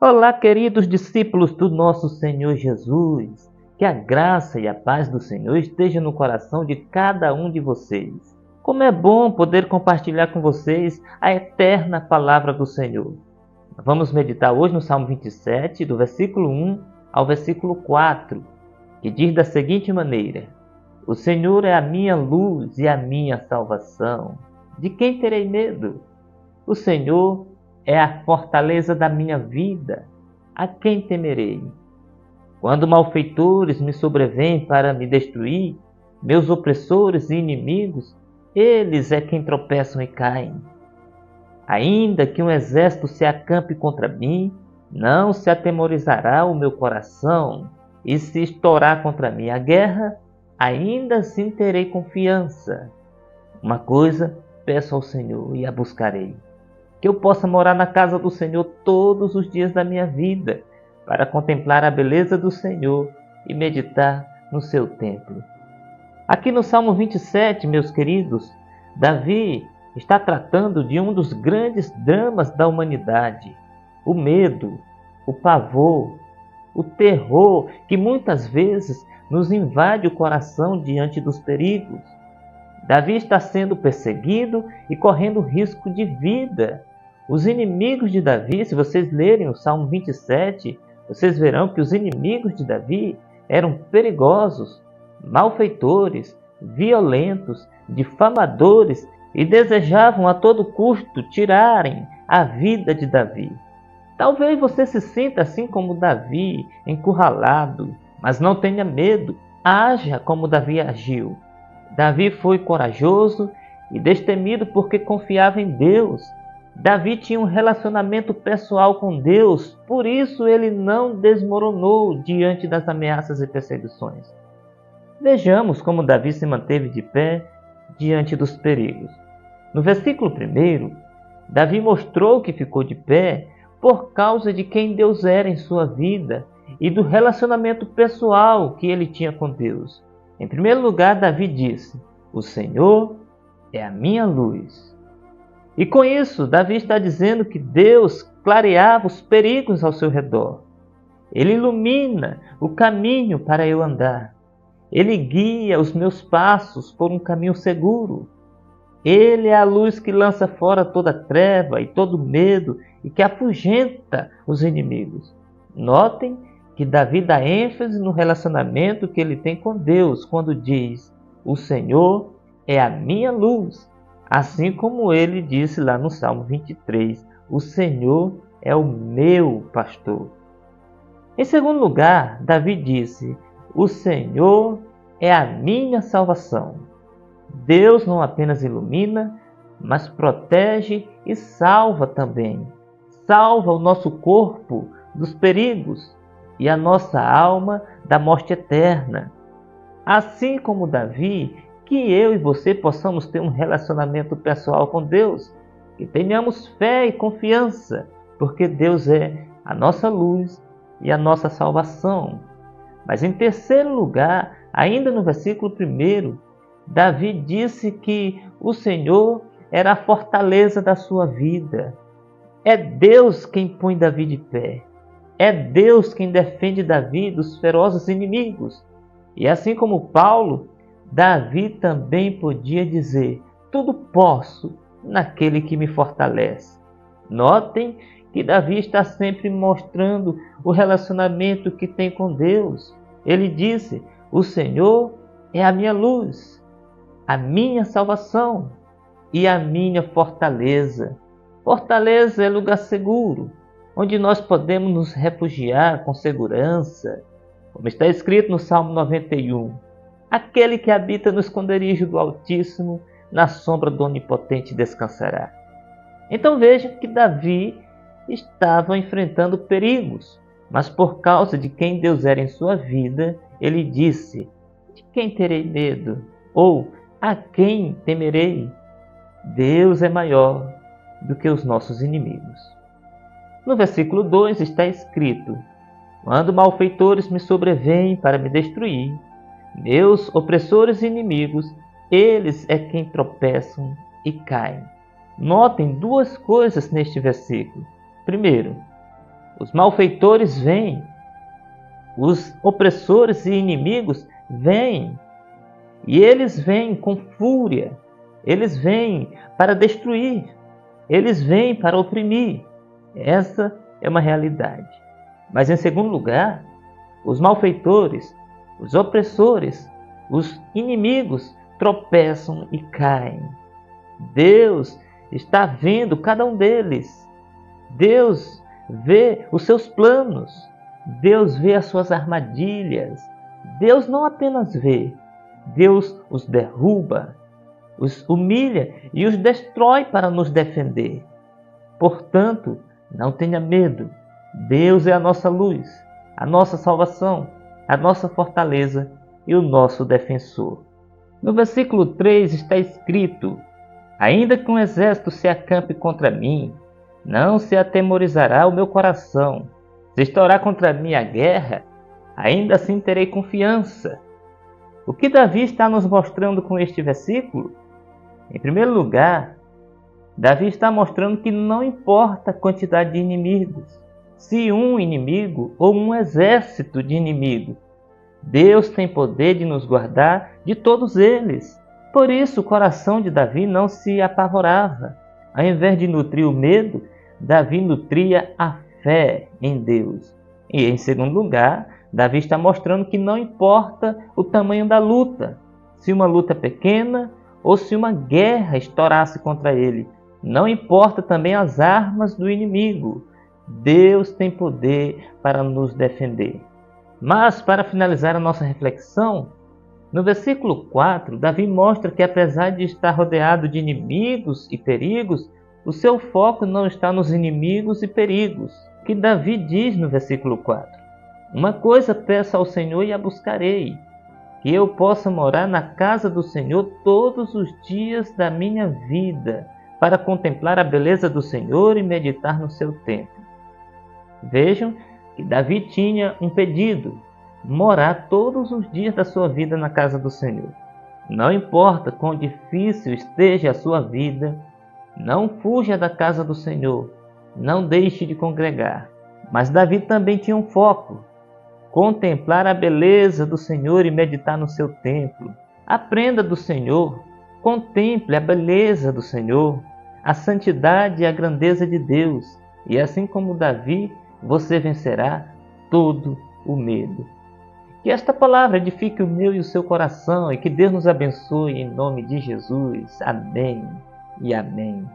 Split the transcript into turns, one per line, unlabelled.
Olá, queridos discípulos do nosso Senhor Jesus. Que a graça e a paz do Senhor esteja no coração de cada um de vocês. Como é bom poder compartilhar com vocês a eterna palavra do Senhor. Vamos meditar hoje no Salmo 27, do versículo 1 ao versículo 4, que diz da seguinte maneira: O Senhor é a minha luz e a minha salvação. De quem terei medo? O Senhor é a fortaleza da minha vida. A quem temerei? Quando malfeitores me sobrevêm para me destruir, meus opressores e inimigos, eles é quem tropeçam e caem. Ainda que um exército se acampe contra mim, não se atemorizará o meu coração, e se estourar contra mim a guerra, ainda assim terei confiança. Uma coisa peço ao Senhor e a buscarei: que eu possa morar na casa do Senhor todos os dias da minha vida, para contemplar a beleza do Senhor e meditar no seu templo. Aqui no Salmo 27, meus queridos, Davi está tratando de um dos grandes dramas da humanidade: o medo, o pavor, o terror que muitas vezes nos invade o coração diante dos perigos. Davi está sendo perseguido e correndo risco de vida. Os inimigos de Davi, se vocês lerem o Salmo 27, vocês verão que os inimigos de Davi eram perigosos, malfeitores, violentos, difamadores e desejavam a todo custo tirarem a vida de Davi. Talvez você se sinta assim como Davi, encurralado, mas não tenha medo, haja como Davi agiu. Davi foi corajoso e destemido porque confiava em Deus. Davi tinha um relacionamento pessoal com Deus, por isso ele não desmoronou diante das ameaças e perseguições. Vejamos como Davi se manteve de pé diante dos perigos. No versículo 1, Davi mostrou que ficou de pé por causa de quem Deus era em sua vida e do relacionamento pessoal que ele tinha com Deus. Em primeiro lugar, Davi disse: O Senhor é a minha luz. E com isso, Davi está dizendo que Deus clareava os perigos ao seu redor. Ele ilumina o caminho para eu andar. Ele guia os meus passos por um caminho seguro. Ele é a luz que lança fora toda treva e todo medo e que afugenta os inimigos. Notem que Davi dá ênfase no relacionamento que ele tem com Deus quando diz: O Senhor é a minha luz. Assim como ele disse lá no Salmo 23, o Senhor é o meu pastor. Em segundo lugar, Davi disse: O Senhor é a minha salvação. Deus não apenas ilumina, mas protege e salva também. Salva o nosso corpo dos perigos e a nossa alma da morte eterna. Assim como Davi, que eu e você possamos ter um relacionamento pessoal com Deus, que tenhamos fé e confiança, porque Deus é a nossa luz e a nossa salvação. Mas em terceiro lugar, ainda no versículo 1, Davi disse que o Senhor era a fortaleza da sua vida. É Deus quem põe Davi de pé. É Deus quem defende Davi dos ferozes inimigos. E assim como Paulo, Davi também podia dizer: tudo posso naquele que me fortalece. Notem que Davi está sempre mostrando o relacionamento que tem com Deus. Ele disse: o Senhor é a minha luz, a minha salvação e a minha fortaleza. Fortaleza é lugar seguro, onde nós podemos nos refugiar com segurança. Como está escrito no Salmo 91, aquele que habita no esconderijo do Altíssimo, na sombra do Onipotente descansará. Então veja que Davi estava enfrentando perigos, mas por causa de quem Deus era em sua vida, ele disse: de quem terei medo? Ou a quem temerei? Deus é maior do que os nossos inimigos. No versículo 2 está escrito: quando malfeitores me sobrevêm para me destruir, meus opressores e inimigos, eles é quem tropeçam e caem. Notem duas coisas neste versículo. Primeiro, Os malfeitores vêm, os opressores e inimigos vêm, e eles vêm com fúria, eles vêm para destruir, eles vêm para oprimir. Essa é uma realidade. Mas em segundo lugar, os malfeitores, os opressores, os inimigos tropeçam e caem. Deus está vendo cada um deles. Deus vê os seus planos. Deus vê as suas armadilhas. Deus não apenas vê, Deus os derruba, os humilha e os destrói para nos defender. Portanto, não tenha medo. Deus é a nossa luz, a nossa salvação, a nossa fortaleza e o nosso defensor. No versículo 3 está escrito: ainda que um exército se acampe contra mim, não se atemorizará o meu coração. Se estourar contra mim a guerra, ainda assim terei confiança. O que Davi está nos mostrando com este versículo? Em primeiro lugar, Davi está mostrando que não importa a quantidade de inimigos, se um inimigo ou um exército de inimigos, Deus tem poder de nos guardar de todos eles. Por isso o coração de Davi não se apavorava. Ao invés de nutrir o medo, Davi nutria a fé em Deus. E em segundo lugar, Davi está mostrando que não importa o tamanho da luta, se uma luta pequena ou se uma guerra estourasse contra ele. Não importa também as armas do inimigo. Deus tem poder para nos defender. Mas, para finalizar a nossa reflexão, no versículo 4, Davi mostra que apesar de estar rodeado de inimigos e perigos, o seu foco não está nos inimigos e perigos. O que Davi diz no versículo 4? Uma coisa peço ao Senhor e a buscarei, que eu possa morar na casa do Senhor todos os dias da minha vida, para contemplar a beleza do Senhor e meditar no seu templo. Vejam que Davi tinha um pedido: morar todos os dias da sua vida na casa do Senhor. Não importa quão difícil esteja a sua vida, não fuja da casa do Senhor, não deixe de congregar. Mas Davi também tinha um foco: contemplar a beleza do Senhor e meditar no seu templo. Aprenda do Senhor, contemple a beleza do Senhor, a santidade e a grandeza de Deus, e assim como Davi, você vencerá todo o medo. Que esta palavra edifique o meu e o seu coração e que Deus nos abençoe em nome de Jesus. Amém e amém.